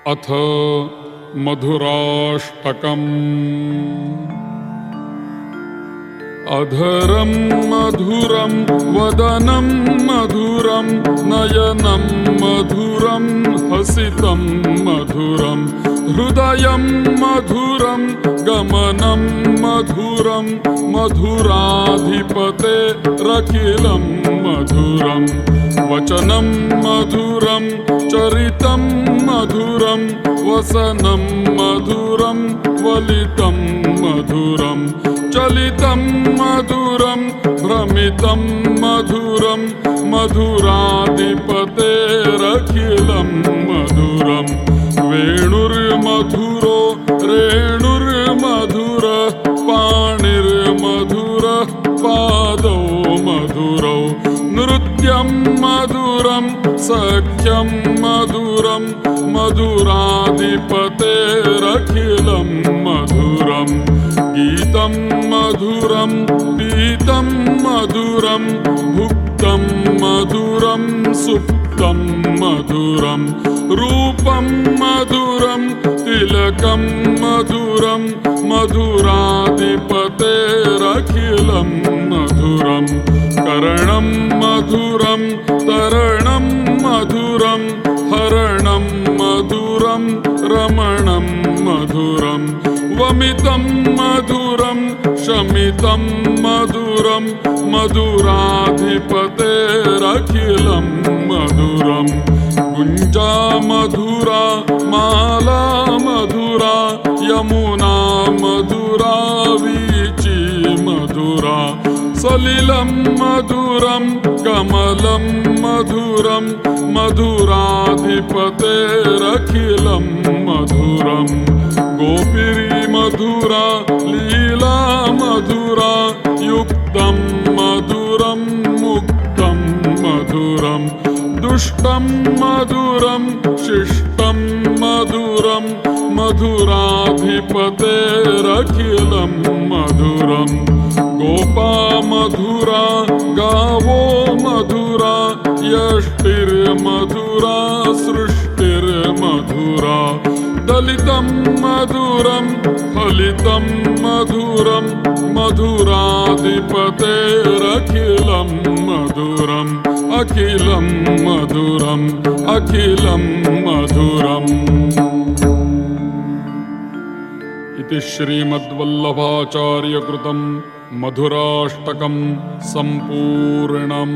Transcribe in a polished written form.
अथ मधुराष्टकम्। अधरं मधुरं वदनं मधुरं नयनं मधुरं हसितं मधुरं हृदयं मधुरं गमनं मधुरं मधुराधिपतेरखिलं मधुरं वचनं मधुरं चरितं मधुरं वसनं मधुरं वलितं मधुरं चलितं मधुरं भ्रमितं मधुरं मधुराधिपतेरखिलं मधुरं वेणुर्मधुरो रेणुर्मधुरः पाणिर्मधुरः पादौ मधुरौ नृत्यं मधुरं सख्यं मधुरं मधुराधिपतेरखिलं मधुरं गीतं मधुरं पीतं मधुरं भुक्तं मधुरं सुप्तं मधुरं रूपं मधुरं तिलकं मधुरं मधुराधिपतेरखिलं मधुरं करणं मधुरं तरणं मधुरं हरणं मधुरं रमणं मधुरं वमितं मधुरं शमितं मधुरं मधुराधिपतेरखिलं मधुरं गुञ्जा मधुरा माला मधुरा यमुना मधुरा वीची मधुरा सलिलं मधुरं कमलं मधुरं मधुराधिपतेरखिलं मधुरं गोपिरी मधुरा लीला मधुरा युक्तं मधुरं मुक्तं मधुरं दुष्टं मधुरं शिष्टं मधुरं मधुराधिपतेरखिलं मधुरं गोपा मधुरा गावो मधुरा यष्टिर्मधुरा सृष्टिर्मधुरा दलितं मधुरं फलितं मधुरं मधुराधिपतेरखिलं मधुरम् अखिलं मधुरम् अखिलं मधुरम्। इति श्रीमद्वल्लभाचार्यकृतं मधुराष्टकं सम्पूर्णम्।